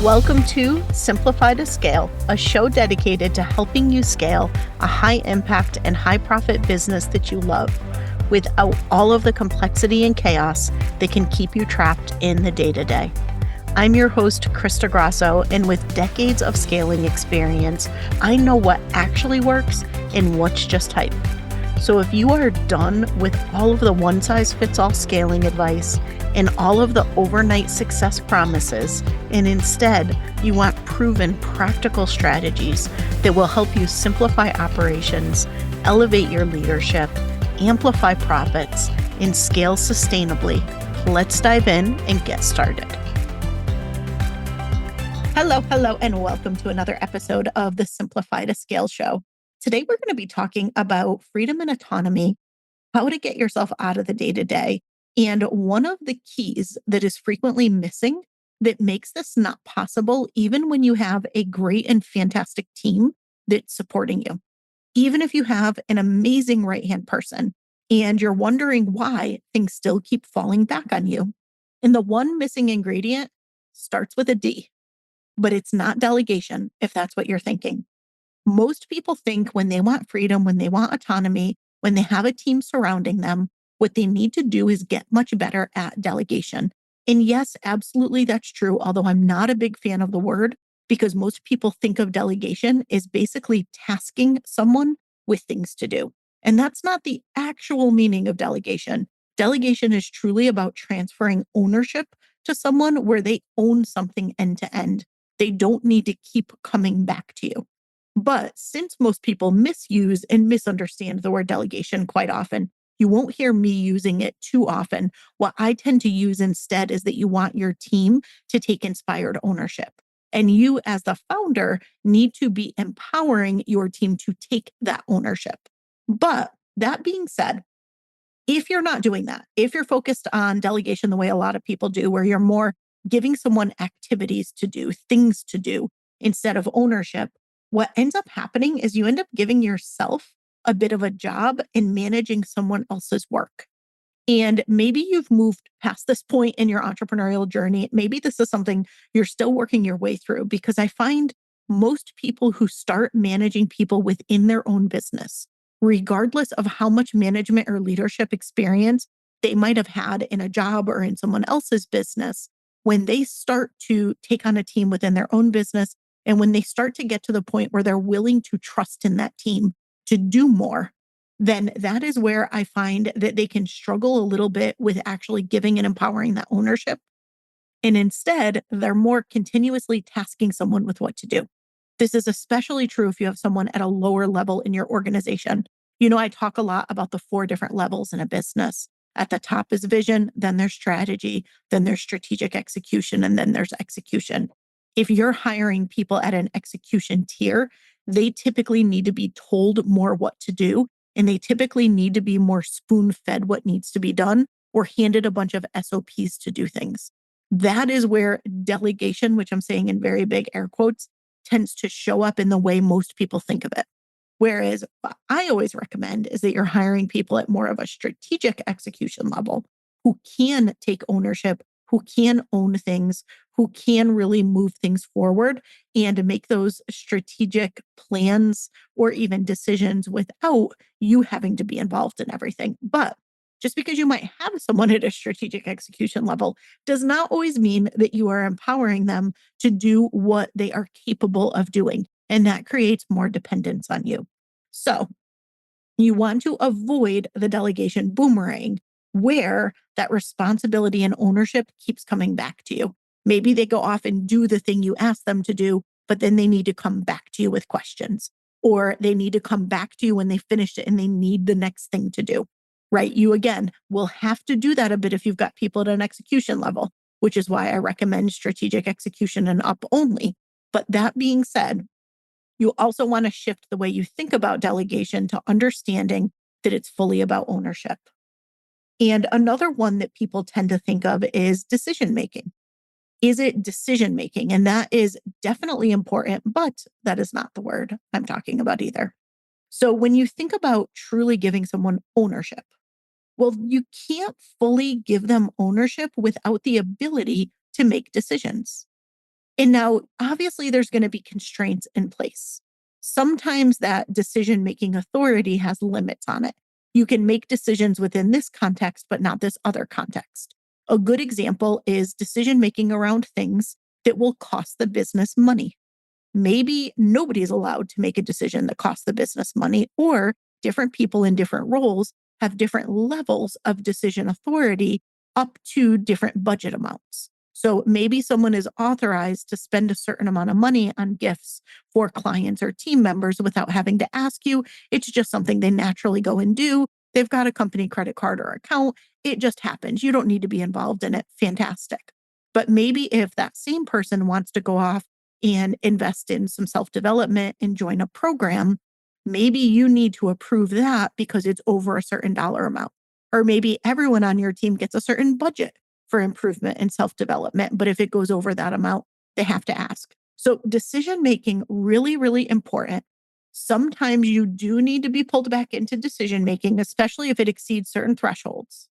Welcome to Simplify to Scale, a show dedicated to helping you scale a high impact and high profit business that you love without all of the complexity and chaos that can keep you trapped in the day-to-day. I'm your host, Krista Grasso, and with decades of scaling experience, I know what actually works and what's just hype. So if you are done with all of the one-size-fits-all scaling advice and all of the overnight success promises, and instead you want proven practical strategies that will help you simplify operations, elevate your leadership, amplify profits, and scale sustainably, let's dive in and get started. Hello, and welcome to another episode of the Simplify to Scale show. Today, we're going to be talking about freedom and autonomy, how to get yourself out of the day-to-day. And one of the keys that is frequently missing that makes this not possible, even when you have a great and fantastic team that's supporting you. Even if you have an amazing right-hand person and you're wondering why things still keep falling back on you. And the one missing ingredient starts with a D, but it's not delegation, if that's what you're thinking. Most people think when they want freedom, when they want autonomy, when they have a team surrounding them, what they need to do is get much better at delegation. And yes, absolutely, that's true. Although I'm not a big fan of the word because most people think of delegation as basically tasking someone with things to do. And that's not the actual meaning of delegation. Delegation is truly about transferring ownership to someone where they own something end to end. They don't need to keep coming back to you. But since most people misuse and misunderstand the word delegation quite often, you won't hear me using it too often. What I tend to use instead is that you want your team to take inspired ownership. And you, as the founder, need to be empowering your team to take that ownership. But that being said, if you're not doing that, if you're focused on delegation the way a lot of people do, where you're more giving someone activities to do, things to do, instead of ownership, what ends up happening is you end up giving yourself a bit of a job in managing someone else's work. And maybe you've moved past this point in your entrepreneurial journey. Maybe this is something you're still working your way through, because I find most people who start managing people within their own business, regardless of how much management or leadership experience they might have had in a job or in someone else's business, when they start to take on a team within their own business, and when they start to get to the point where they're willing to trust in that team to do more, then that is where I find that they can struggle a little bit with actually giving and empowering that ownership. And instead, they're more continuously tasking someone with what to do. This is especially true if you have someone at a lower level in your organization. You know, I talk a lot about the 4 different levels in a business. At the top is vision, then there's strategy, then there's strategic execution, and then there's execution. If you're hiring people at an execution tier, they typically need to be told more what to do, and they typically need to be more spoon-fed what needs to be done or handed a bunch of SOPs to do things. That is where delegation, which I'm saying in very big air quotes, tends to show up in the way most people think of it. Whereas what I always recommend is that you're hiring people at more of a strategic execution level who can take ownership, who can own things, who can really move things forward and make those strategic plans or even decisions without you having to be involved in everything. But just because you might have someone at a strategic execution level does not always mean that you are empowering them to do what they are capable of doing. And that creates more dependence on you. So you want to avoid the delegation boomerang where that responsibility and ownership keeps coming back to you. Maybe they go off and do the thing you asked them to do, but then they need to come back to you with questions, or they need to come back to you when they finished it and they need the next thing to do, right? You, again, will have to do that a bit if you've got people at an execution level, which is why I recommend strategic execution and up only. But that being said, you also want to shift the way you think about delegation to understanding that it's fully about ownership. And another one that people tend to think of is decision making. Is it decision making? And that is definitely important, but that is not the word I'm talking about either. So when you think about truly giving someone ownership, well, you can't fully give them ownership without the ability to make decisions. And now, obviously, there's going to be constraints in place. Sometimes that decision making authority has limits on it. You can make decisions within this context, but not this other context. A good example is decision making around things that will cost the business money. Maybe nobody's allowed to make a decision that costs the business money, or different people in different roles have different levels of decision authority up to different budget amounts. So maybe someone is authorized to spend a certain amount of money on gifts for clients or team members without having to ask you. It's just something they naturally go and do. They've got a company credit card or account. It just happens. You don't need to be involved in it. Fantastic. But maybe if that same person wants to go off and invest in some self-development and join a program, maybe you need to approve that because it's over a certain dollar amount. Or maybe everyone on your team gets a certain budget for improvement and self-development. But if it goes over that amount, they have to ask. So decision making, really, really important. Sometimes you do need to be pulled back into decision making, especially if it exceeds certain thresholds.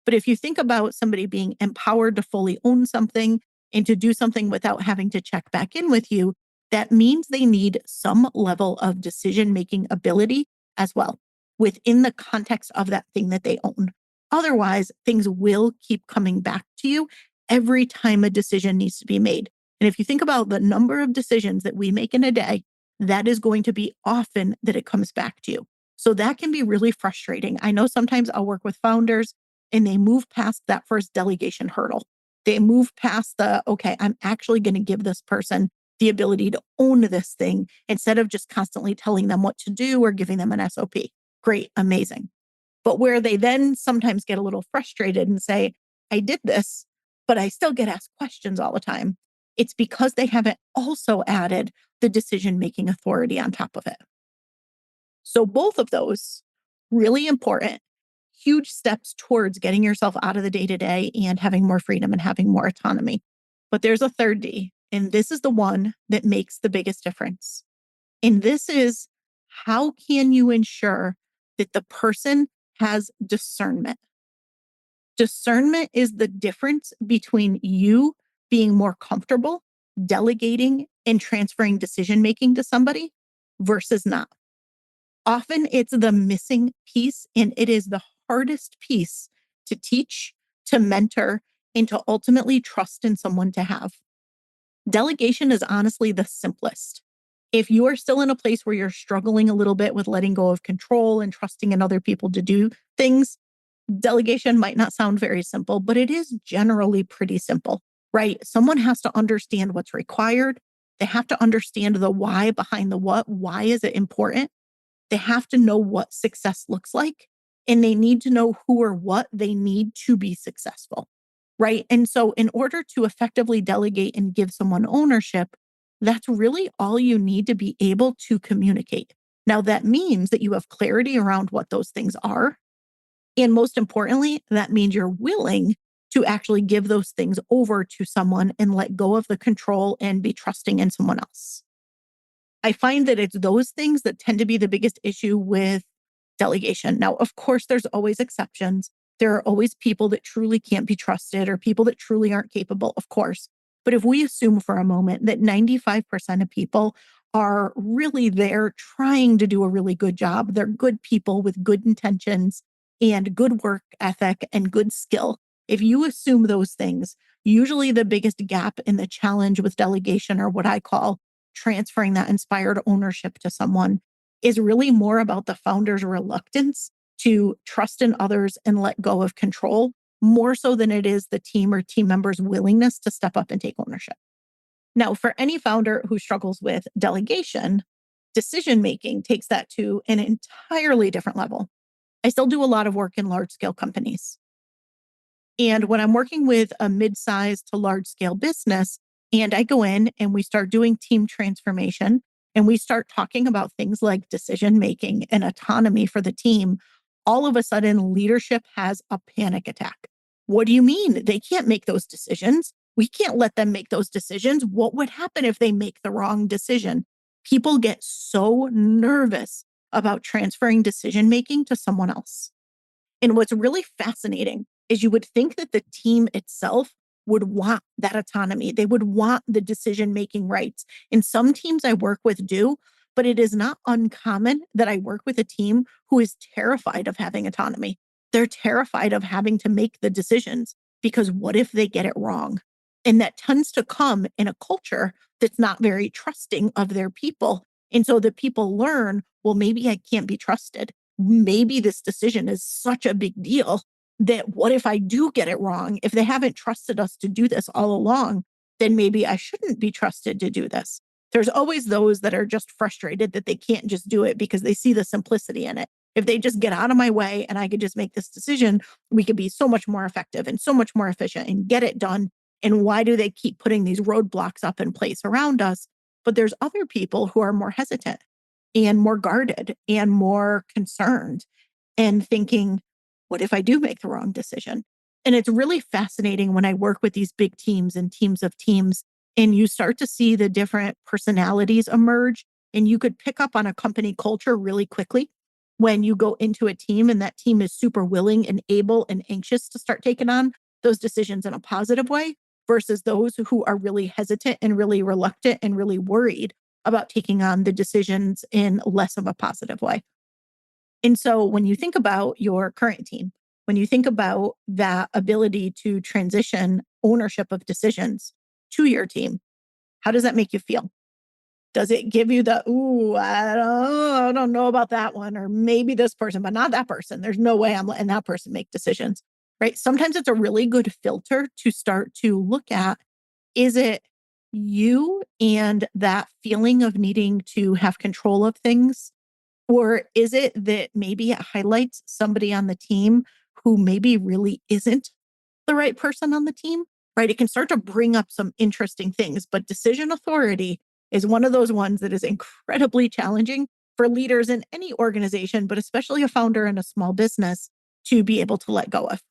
But if you think about somebody being empowered to fully own something and to do something without having to check back in with you, that means they need some level of decision making ability as well within the context of that thing that they own. Otherwise, things will keep coming back to you every time a decision needs to be made. And if you think about the number of decisions that we make in a day, that is going to be often that it comes back to you. So that can be really frustrating. I know sometimes I'll work with founders and they move past that first delegation hurdle. They move past okay, I'm actually going to give this person the ability to own this thing instead of just constantly telling them what to do or giving them an SOP. Great, amazing. But where they then sometimes get a little frustrated and say, I did this, but I still get asked questions all the time. It's because they haven't also added the decision-making authority on top of it. So both of those, really important, huge steps towards getting yourself out of the day-to-day and having more freedom and having more autonomy. But there's a third D, and this is the one that makes the biggest difference. And this is, how can you ensure that the person has discernment? Discernment is the difference between you being more comfortable delegating and transferring decision-making to somebody versus not. Often it's the missing piece, and it is the hardest piece to teach, to mentor, and to ultimately trust in someone to have. Delegation is honestly the simplest. If you are still in a place where you're struggling a little bit with letting go of control and trusting in other people to do things, delegation might not sound very simple, but it is generally pretty simple, right? Someone has to understand what's required. They have to understand the why behind the what. Why is it important? They have to know what success looks like, and they need to know who or what they need to be successful, right? And so, in order to effectively delegate and give someone ownership, that's really all you need to be able to communicate. Now, that means that you have clarity around what those things are. And most importantly, that means you're willing to actually give those things over to someone and let go of the control and be trusting in someone else. I find that it's those things that tend to be the biggest issue with delegation. Now, of course, there's always exceptions. There are always people that truly can't be trusted or people that truly aren't capable, of course. But if we assume for a moment that 95% of people are really there trying to do a really good job, they're good people with good intentions and good work ethic and good skill. If you assume those things, usually the biggest gap in the challenge with delegation, or what I call transferring that inspired ownership to someone, is really more about the founder's reluctance to trust in others and let go of control, more so than it is the team or team members' willingness to step up and take ownership. Now, for any founder who struggles with delegation, decision making takes that to an entirely different level. I still do a lot of work in large scale companies. And when I'm working with a mid-sized to large scale business, and I go in and we start doing team transformation and we start talking about things like decision making and autonomy for the team, all of a sudden leadership has a panic attack. What do you mean? They can't make those decisions. We can't let them make those decisions. What would happen if they make the wrong decision? People get so nervous about transferring decision making to someone else. And what's really fascinating is you would think that the team itself would want that autonomy. They would want the decision-making rights. And some teams I work with do, but it is not uncommon that I work with a team who is terrified of having autonomy. They're terrified of having to make the decisions because what if they get it wrong? And that tends to come in a culture that's not very trusting of their people. And so the people learn, well, maybe I can't be trusted. Maybe this decision is such a big deal that what if I do get it wrong? If they haven't trusted us to do this all along, then maybe I shouldn't be trusted to do this. There's always those that are just frustrated that they can't just do it because they see the simplicity in it. If they just get out of my way and I could just make this decision, we could be so much more effective and so much more efficient and get it done. And why do they keep putting these roadblocks up in place around us? But there's other people who are more hesitant and more guarded and more concerned and thinking, what if I do make the wrong decision? And it's really fascinating when I work with these big teams and teams of teams, and you start to see the different personalities emerge. And you could pick up on a company culture really quickly when you go into a team and that team is super willing and able and anxious to start taking on those decisions in a positive way versus those who are really hesitant and really reluctant and really worried about taking on the decisions in less of a positive way. And so when you think about your current team, when you think about that ability to transition ownership of decisions to your team, how does that make you feel? Does it give you the, ooh, I don't know about that one, or maybe this person, but not that person. There's no way I'm letting that person make decisions, right? Sometimes it's a really good filter to start to look at, is it you and that feeling of needing to have control of things? Or is it that maybe it highlights somebody on the team who maybe really isn't the right person on the team, right? It can start to bring up some interesting things, but decision authority is one of those ones that is incredibly challenging for leaders in any organization, but especially a founder in a small business to be able to let go of.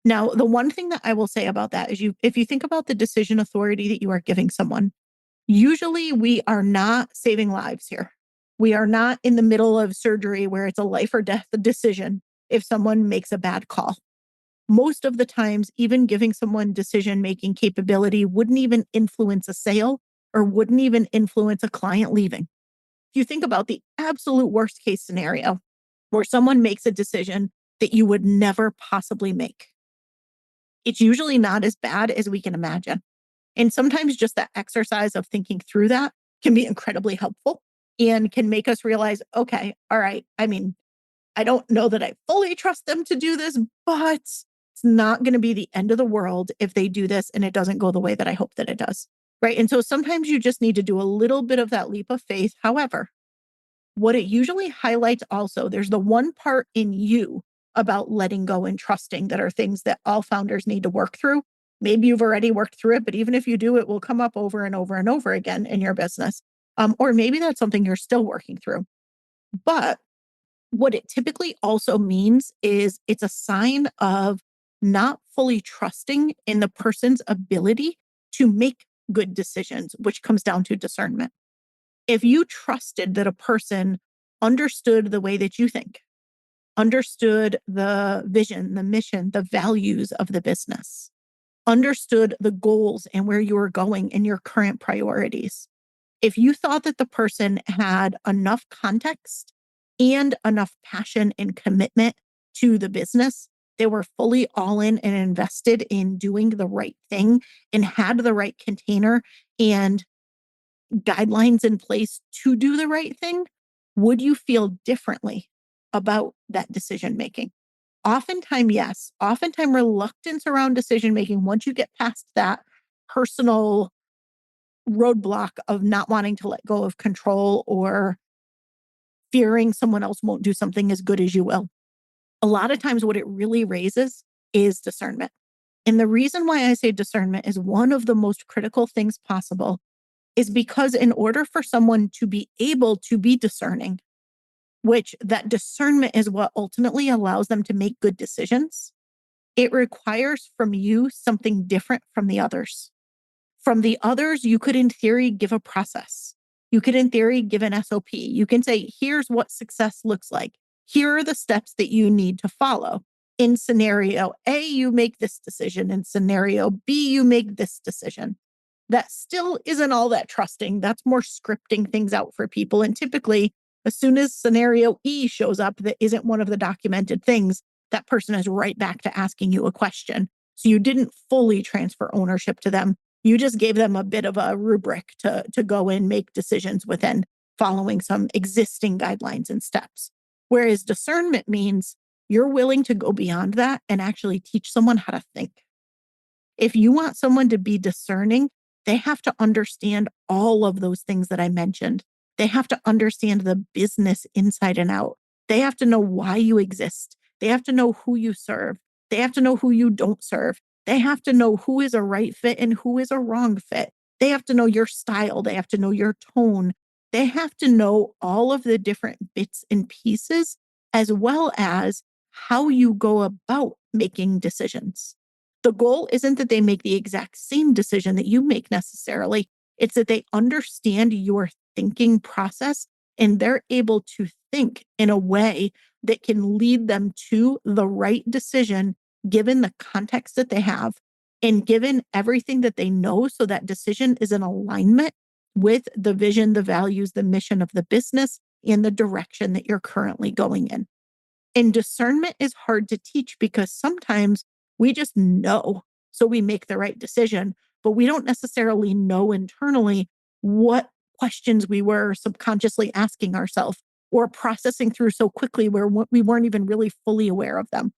Now, the one thing that I will say about that is if you think about the decision authority that you are giving someone, usually we are not saving lives here. We are not in the middle of surgery where it's a life or death decision if someone makes a bad call. Most of the times, even giving someone decision-making capability wouldn't even influence a sale or wouldn't even influence a client leaving. If you think about the absolute worst case scenario where someone makes a decision that you would never possibly make, it's usually not as bad as we can imagine. And sometimes just that exercise of thinking through that can be incredibly helpful and can make us realize, okay, all right, I mean, I don't know that I fully trust them to do this, but it's not going to be the end of the world if they do this and it doesn't go the way that I hope that it does. Right. And so sometimes you just need to do a little bit of that leap of faith. However, what it usually highlights also, there's the one part in you about letting go and trusting that are things that all founders need to work through. Maybe you've already worked through it, but even if you do, it will come up over and over and over again in your business. Or maybe that's something you're still working through. But what it typically also means is it's a sign of not fully trusting in the person's ability to make good decisions, which comes down to discernment. If you trusted that a person understood the way that you think, understood the vision, the mission, the values of the business, understood the goals and where you were going and your current priorities, if you thought that the person had enough context and enough passion and commitment to the business, they were fully all in and invested in doing the right thing and had the right container and guidelines in place to do the right thing, would you feel differently about that decision making? Oftentimes, yes. Oftentimes, reluctance around decision making, once you get past that personal roadblock of not wanting to let go of control or fearing someone else won't do something as good as you will. A lot of times, what it really raises is discernment. And the reason why I say discernment is one of the most critical things possible is because in order for someone to be able to be discerning, which that discernment is what ultimately allows them to make good decisions, it requires from you something different from the others. From the others, you could, in theory, give a process. You could, in theory, give an SOP. You can say, here's what success looks like. Here are the steps that you need to follow. In scenario A, you make this decision. In scenario B, you make this decision. That still isn't all that trusting. That's more scripting things out for people. And typically, as soon as scenario E shows up that isn't one of the documented things, that person is right back to asking you a question. So you didn't fully transfer ownership to them. You just gave them a bit of a rubric to go and make decisions within, following some existing guidelines and steps. Whereas discernment means you're willing to go beyond that and actually teach someone how to think. If you want someone to be discerning, they have to understand all of those things that I mentioned. They have to understand the business inside and out. They have to know why you exist. They have to know who you serve. They have to know who you don't serve. They have to know who is a right fit and who is a wrong fit. They have to know your style. They have to know your tone. They have to know all of the different bits and pieces, as well as how you go about making decisions. The goal isn't that they make the exact same decision that you make necessarily. It's that they understand your thinking process and they're able to think in a way that can lead them to the right decision, given the context that they have and given everything that they know. So that decision is in alignment with the vision, the values, the mission of the business, and the direction that you're currently going in. And discernment is hard to teach because sometimes we just know. So we make the right decision, but we don't necessarily know internally what questions we were subconsciously asking ourselves or processing through so quickly where we weren't even really fully aware of them.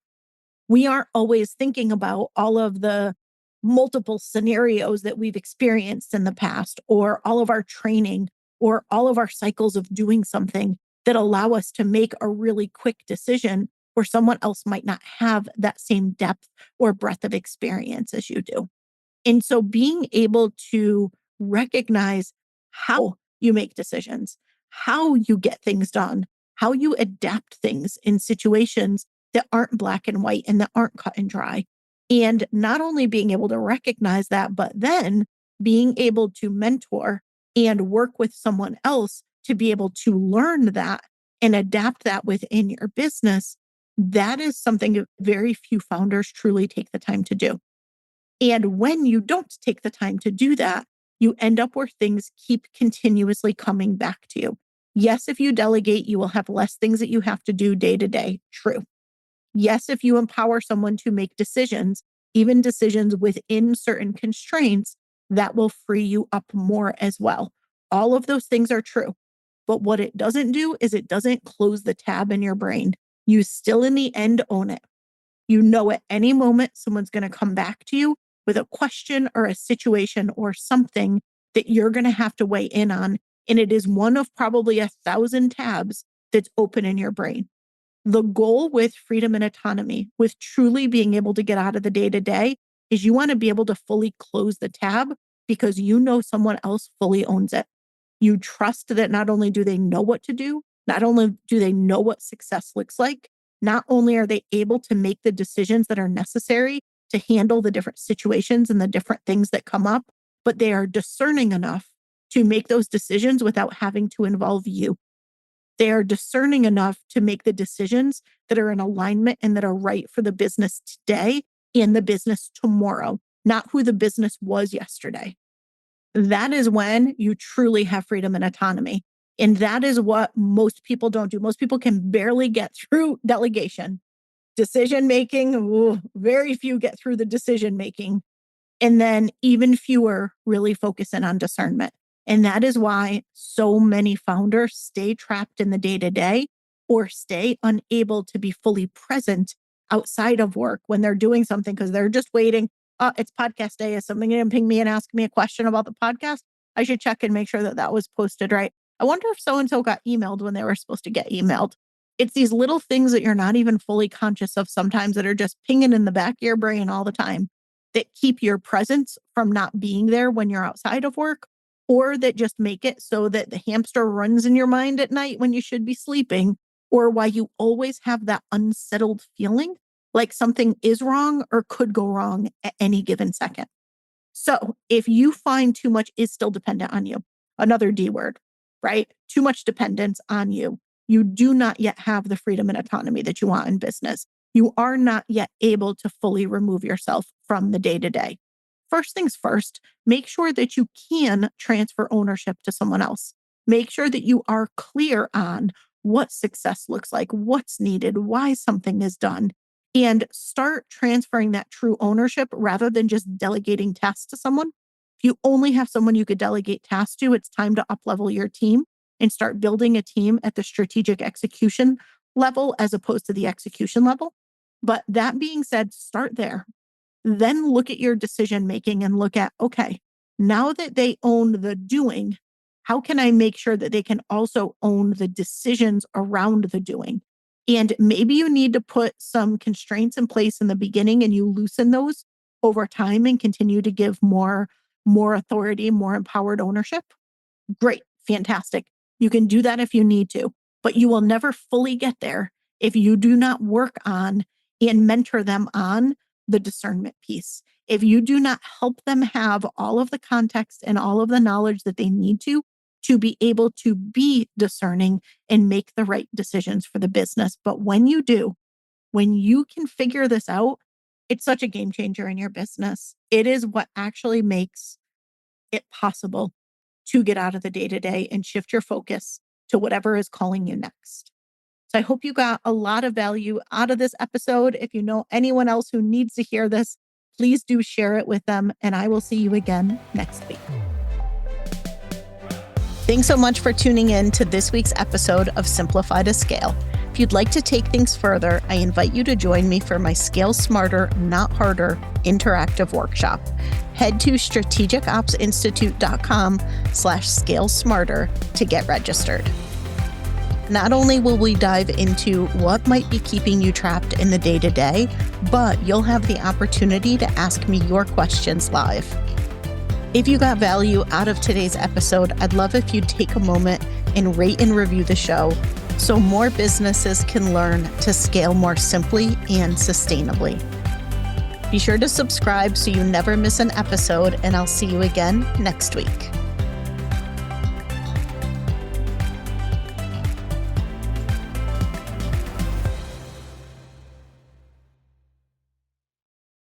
We aren't always thinking about all of the multiple scenarios that we've experienced in the past, or all of our training, or all of our cycles of doing something that allow us to make a really quick decision where someone else might not have that same depth or breadth of experience as you do. And so being able to recognize how you make decisions, how you get things done, how you adapt things in situations that aren't black and white and that aren't cut and dry. And not only being able to recognize that, but then being able to mentor and work with someone else to be able to learn that and adapt that within your business. That is something that very few founders truly take the time to do. And when you don't take the time to do that, you end up where things keep continuously coming back to you. Yes, if you delegate, you will have less things that you have to do day to day. True. Yes, if you empower someone to make decisions, even decisions within certain constraints, that will free you up more as well. All of those things are true. But what it doesn't do is it doesn't close the tab in your brain. You still, in the end, own it. You know, at any moment, someone's going to come back to you with a question or a situation or something that you're going to have to weigh in on. And it is one of probably 1,000 tabs that's open in your brain. The goal with freedom and autonomy, with truly being able to get out of the day to day, is you want to be able to fully close the tab because you know someone else fully owns it. You trust that not only do they know what to do, not only do they know what success looks like, not only are they able to make the decisions that are necessary to handle the different situations and the different things that come up, but they are discerning enough to make those decisions without having to involve you. They are discerning enough to make the decisions that are in alignment and that are right for the business today and the business tomorrow, not who the business was yesterday. That is when you truly have freedom and autonomy. And that is what most people don't do. Most people can barely get through delegation. Decision making, very few get through the decision making. And then even fewer really focus in on discernment. And that is why so many founders stay trapped in the day to day or stay unable to be fully present outside of work when they're doing something because they're just waiting. It's podcast day. Is something going to ping me and ask me a question about the podcast? I should check and make sure that that was posted right. I wonder if so-and-so got emailed when they were supposed to get emailed. It's these little things that you're not even fully conscious of sometimes that are just pinging in the back of your brain all the time that keep your presence from not being there when you're outside of work, or that just make it so that the hamster runs in your mind at night when you should be sleeping, or why you always have that unsettled feeling like something is wrong or could go wrong at any given second. So if you find too much is still dependent on you, another D word, right? Too much dependence on you. You do not yet have the freedom and autonomy that you want in business. you are not yet able to fully remove yourself from the day-to-day. First things first, make sure that you can transfer ownership to someone else. Make sure that you are clear on what success looks like, what's needed, why something is done, and start transferring that true ownership rather than just delegating tasks to someone. If you only have someone you could delegate tasks to, it's time to up-level your team and start building a team at the strategic execution level as opposed to the execution level. But that being said, start there. Then look at your decision making and look at, okay, now that they own the doing, how can I make sure that they can also own the decisions around the doing? And maybe you need to put some constraints in place in the beginning and you loosen those over time and continue to give more authority, more empowered ownership. Great, fantastic. You can do that if you need to, but you will never fully get there if you do not work on and mentor them on the discernment piece. If you do not help them have all of the context and all of the knowledge that they need to be able to be discerning and make the right decisions for the business. But when you do, when you can figure this out, it's such a game changer in your business. It is what actually makes it possible to get out of the day-to-day and shift your focus to whatever is calling you next. So I hope you got a lot of value out of this episode. If you know anyone else who needs to hear this, please do share it with them, and I will see you again next week. Thanks so much for tuning in to this week's episode of Simplify to Scale. If you'd like to take things further, I invite you to join me for my Scale Smarter, Not Harder interactive workshop. Head to strategicopsinstitute.com/scale smarter to get registered. Not only will we dive into what might be keeping you trapped in the day-to-day, but you'll have the opportunity to ask me your questions live. If you got value out of today's episode, I'd love if you'd take a moment and rate and review the show so more businesses can learn to scale more simply and sustainably. Be sure to subscribe so you never miss an episode, and I'll see you again next week.